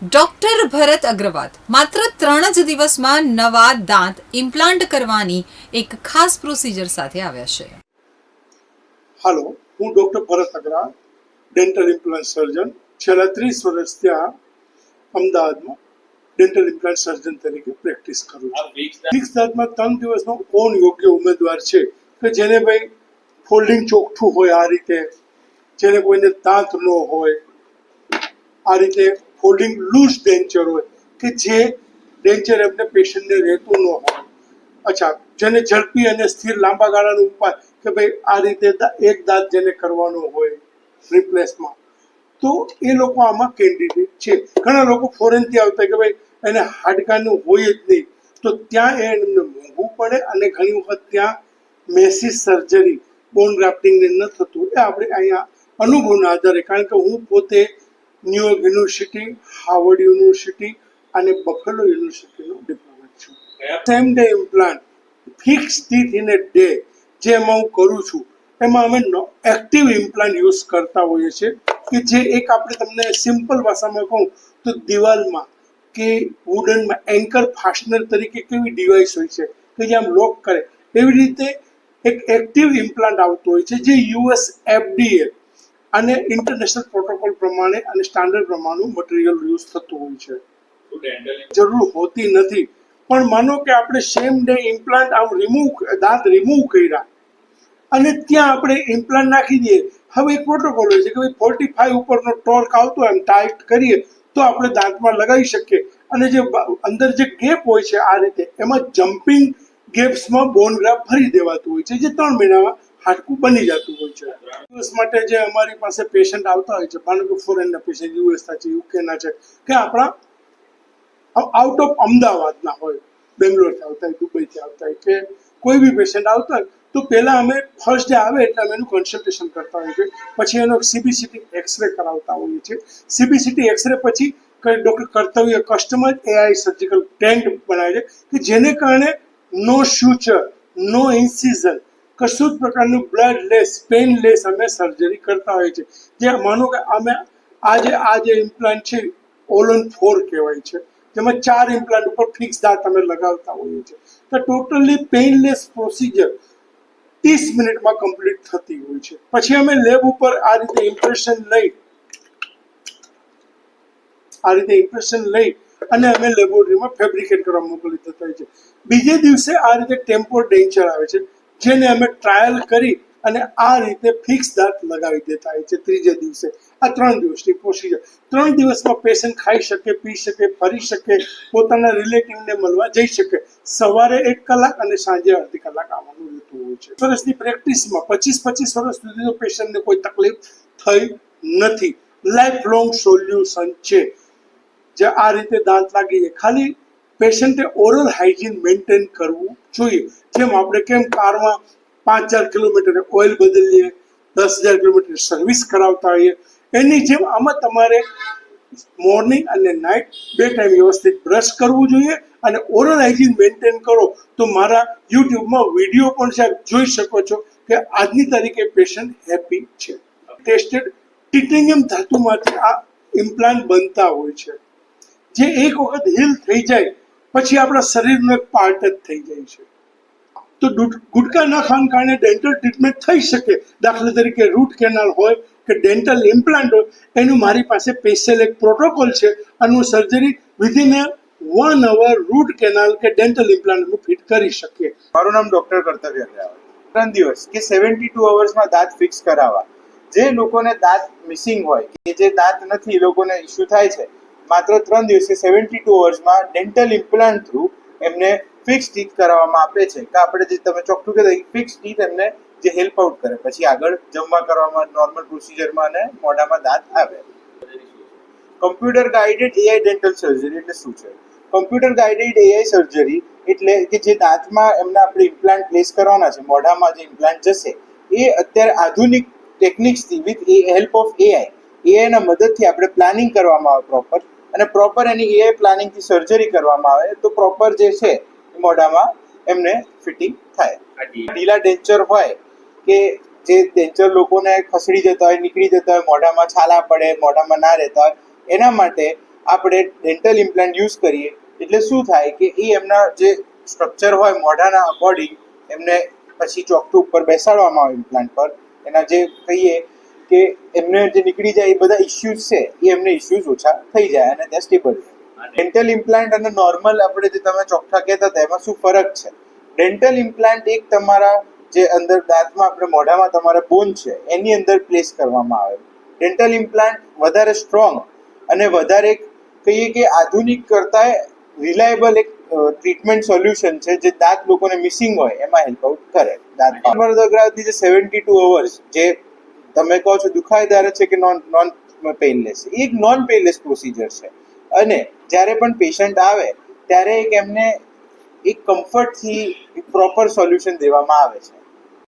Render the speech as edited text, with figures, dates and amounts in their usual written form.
Doctor ભરત અગ્રવાલ માત્ર 3 જ દિવસમાં નવા દાંત ઇમ્પ્લાન્ટ કરવાની એક ખાસ પ્રોસિજર સાથે આવ્યા છે. હાલો, હું ડૉક્ટર ભરત અગ્રવાલ, ડેન્ટલ ઇમ્પ્લાન્ટ સર્જન. છેલ્લા 30 વર્ષથી આ અમદાવાદમાં ડેન્ટલ ઇમ્પ્લાન્ટ સર્જન તરીકે પ્રેક્ટિસ કરું છું. ફિક્સ દાંતમાં 3 દિવસનો કોણ યોગ્ય ઉમેદવાર છે કે જેને ભાઈ ફોલ્ડિંગ ચોખ્ઠું હોય, આ રીતે જેને કોઈને દાંત ન હોય, આ રીતે ફોલ્ડિંગ લૂઝ ડેન્ચર હોય કે જે ડેન્ચર એમને પેશન્ટને રહેતું ન હોય. અચ્છા, જેને ઝડપી અને સ્થિર લાંબા ગાળાનો ઉપાય કે ભાઈ આ રીતે એક દાંત જેને કરવાનો હોય રિપ્લેસમાં, તો એ લોકો આમાં કેન્ડિડેટ છે. ઘણા લોકો ફોરેનથી આવતા કે ભાઈ એને હાડકાનું હોય જ નહીં, તો ત્યાં એમને મોંઘું પડે અને ઘણી વખત ત્યાં મેસી સર્જરી બોન ગ્રાફ્ટિંગને ન થતું. એ આપણે અહીંયા અનુભવના આધારે, કારણ કે હું પોતે ન્યુયોર્ક યુનિવર્સિટી, હાર્વર્ડ યુનિવર્સિટી અને બફેલો યુનિવર્સિટીનો ડિપ્લોમા છું. Same day implant, fix teeth in a day, જે એમાં હું કરું છું, એમાં અમે એક્ટિવ ઇમ્પ્લાન્ટ યુઝ કરતા હોઈએ છીએ કે જે એક આપણે તમને સિમ્પલ ભાષામાં કહું તો દિવાલમાં કે વુડનમાં એન્કર ફાસ્ટનર તરીકે કેવી ડિવાઇસ હોય છે કે જે આમ લોક કરે, એવી રીતે એક એક્ટિવ ઇમ્પ્લાન્ટ આવતો હોય છે જે યુએસ FDA અને ઇન્ટરનેશનલ પ્રોટોકોલ પ્રમાણે અને સ્ટાન્ડર્ડ પ્રમાણેનું મટીરિયલ યુઝ થતું હોય છે. જરૂર હોતી નથી, પણ માનો કે આપણે સેમ ડે ઇમ્પ્લાન્ટ દાંત રિમૂવ કર્યા અને ત્યાં આપણે ઇમ્પ્લાન્ટ નાખી દઈએ. હવે એક પ્રોટોકોલ હોય છે કે ભાઈ 45 ઉપરનો ટોર્ક આવતો હોય, એમ ટાઈટ કરીએ તો આપણે દાંતમાં લગાવી શકીએ. અને જે અંદર જે ગેપ હોય છે આ રીતે, એમાં જમ્પિંગ ગેપ્સમાં બોન ગ્રાફ ભરી દેવાતું હોય છે, જે 3 મહિનામાં હાડકું બની જતું હોય છે. દિવસ માટે જે અમારી પાસે પેશન્ટ આવતા હોય છે, માનો કે ફોરેનના પેશન્ટ, યુએસના છે, યુકેના છે, કે આપણા આઉટ ઓફ અમદાવાદના હોય, બેંગ્લોરથી આવતા હોય, દુબઈથી આવતા હોય, કે કોઈ બી પેશન્ટ આવતા હોય, તો પહેલાં અમે ફર્સ્ટ ડે આવે એટલે અમે એનું કન્સલ્ટેશન કરતા હોઈએ છીએ. પછી એનો CBCT એક્સરે કરાવતા હોઈએ છીએ. CBCT એક્સરે પછી ડૉક્ટર કર્તવ્ય કસ્ટમાઇઝ AI સર્જિકલ ટેન્ટ બનાવે છે કે જેને કારણે નો સ્યુચર, નો ઇન્સિઝન, કશું જ પ્રકારનું બ્લડ લેસ, પેન લેસ અમે સર્જરી કરતા હોઈએ છીએ. જે માનો કે અમે આ જે ઇમ્પ્લાન્ટ છે ઓલ ઓન 4 કહેવાય છે, જેમાં 4 ઇમ્પ્લાન્ટ ઉપર ફિક્સ દાંત અમે લગાવતા હોઈએ છીએ. તો ટોટલી પેઇનલેસ પ્રોસિજર 30 મિનિટમાં કમ્પ્લીટ થતી હોય છે. પછી અમે લેબ ઉપર આ રીતે ઇમ્પ્રેશન લઈ અને અમે લેબોરેટરીમાં ફેબ્રિકેટ કરવા મોકલી દેતા હોય છે. બીજે દિવસે આ રીતે ટેમ્પોર ડેન્ચર આવે છે, જેને અમે ટ્રાયલ કરી અને આ રીતે ફિક્સ દાંત લગાવી દેતા હોય છે. ત્રીજે દિવસે આ 3 દિવસની પ્રોસિજર. 3 દિવસમાં પેશન્ટ ખાઈ શકે, પી શકે, ફરી શકે, પોતાના રિલેટિવને મળવા જઈ શકે. સવારે 1 કલાક અને સાંજે અડધી કલાક આવવાનું રહેતું હોય છે. વર્ષની પ્રેક્ટિસમાં 25 વર્ષ સુધી તો પેશન્ટને કોઈ તકલીફ થઈ નથી. લાઈફ લોંગ સોલ્યુશન છે. જે આ રીતે દાંત લાગી જાય, ખાલી પેશન્ટે ઓરલ હાઇજીન મેન્ટેન કરવું જોઈએ. જેમ આપણે કેમ કારમાં 5000 કિલોમીટર ઓઇલ બદલીએ, 10,000 કિલોમીટર સર્વિસ કરાવતા હોઈએ, એની જેમ આમાં તમારે મોર્નિંગ અને નાઇટ 2 ટાઈમ વ્યવસ્થિત બ્રશ કરવું જોઈએ અને ઓરલ હાઇજીન મેન્ટેન કરો. તો મારા યુટ્યુબમાં વિડીયો પણ છે, જોઈ શકો છો કે આજની તારીખે પેશન્ટ હેપી છે. ટેસ્ટેડ ટિટેનિયમ ધાતુમાંથી આ ઇમ્પ્લાન્ટ બનતા હોય છે, જે એક વખત હીલ થઈ જાય પછી આપણા શરીરનો એક પાર્ટ જ થઈ જાય છે. તો ગુટકા ના ખાવાના કારણે ડેન્ટલ ટ્રીટમેન્ટ થઈ શકે. દાખલા તરીકે રૂટ કેનાલ હોય કે ડેન્ટલ ઇમ્પ્લાન્ટ હોય, એનું મારી પાસે સ્પેશિયલ એક પ્રોટોકોલ છે અને હું સર્જરી વિધિન 1 અવર રૂટ કેનાલ કે ડેન્ટલ ઇમ્પ્લાન્ટ ફિટ કરી શકીએ. મારું નામ ડૉક્ટર કર્તવ્ય અગ્રવાલ. 3 દિવસ કે 72 અવર્સમાં દાંત ફિક્સ કરાવવા. જે લોકોને દાંત મિસિંગ હોય કે જે દાંત નથી, લોકોને ઇસ્યુ થાય છે, માત્ર 3 દિવસ કે 72 અવર્સમાં ડેન્ટલ ઇમ્પ્લાન્ટ થ્રુ એમને ફિક્સ ટીથ કરાવવામાં આવે છે. કે આપણે જે તમે ચોખ્ખું કહેતા ફિક્સ ટીથ એમને જે હેલ્પ આઉટ કરે, પછી આગળ જમવા કરવામાં, નોર્મલ પ્રોસિજરમાં અને મોઢામાં દાંત આવે. Computer guided AI dental surgery એટલે શું છે? કમ્પ્યુટર ગાઈડેડ AI સર્જરી એટલે કે જે દાંતમાં એમને આપણે ઇમ્પ્લાન્ટ પ્લેસ કરવાના છે, મોઢામાં જે ઇમ્પ્લાન્ટ જશે, એ અત્યારે આધુનિક ટેકનિક્સથી વિથ હેલ્પ ઓફ AIના મદદથી આપણે પ્લાનિંગ કરવામાં આવે પ્રોપર, અને પ્રોપર એની AI પ્લાનિંગથી સર્જરી કરવામાં આવે તો પ્રોપર જે છે મોઢામાં એમને ફિટિંગ થાય. ઢીલા ડેન્ચર હોય કે જે ડેન્ચર લોકોને ખસડી જતા હોય, નીકળી જતા હોય, મોઢામાં છાલા પડે, મોઢામાં ના રહેતા હોય, એના માટે આપણે ડેન્ટલ ઇમ્પ્લાન્ટ યુઝ કરીએ એટલે શું થાય કે એ એમના જે સ્ટ્રક્ચર હોય મોઢાના અકોર્ડિંગ એમને પછી ચોકઠું ઉપર બેસાડવામાં આવે ઇમ્પ્લાન્ટ પર, એના જે કહીએ કે એમને જે નીકળી જાય એ બધા ઇસ્યુઝ છે એ એમને ઇસ્યુઝ ઓછા થઈ જાય અને ત્યાં સ્ટેબલ રહે. ડેન્ટલ ઇમ્પ્લાન્ટ અને નોર્મલ આપણે જે તમે ચોકઠા કહેતા હતા એમાં શું ફરક છે? ડેન્ટલ ઇમ્પ્લાન્ટ એક તમારા જે અંદર દાંતમાં આપણે મોઢામાં તમારા બોન છે એની અંદર પ્લેસ કરવામાં આવે. ડેન્ટલ ઇમ્પ્લાન્ટ વધારે સ્ટ્રોંગ અને વધારે કહીએ કે આધુનિક કરતાં રિલાયબલ એક ટ્રીટમેન્ટ સોલ્યુશન છે જે દાંત લોકોને મિસિંગ હોય એમાં હેલ્પ આઉટ કરે. દાંત અગ્રવાથી જે 72 અવર્સ જે તમે કહો છો દુખાયદાર છે કે નોન પેઇનલેસ, એ એક નોન પેઇનલેસ પ્રોસિજર છે. અને જ્યારે પણ પેશન્ટ આવે ત્યારે એક એમને એક કમ્ફર્ટથી પ્રોપર સોલ્યુશન દેવામાં આવે છે.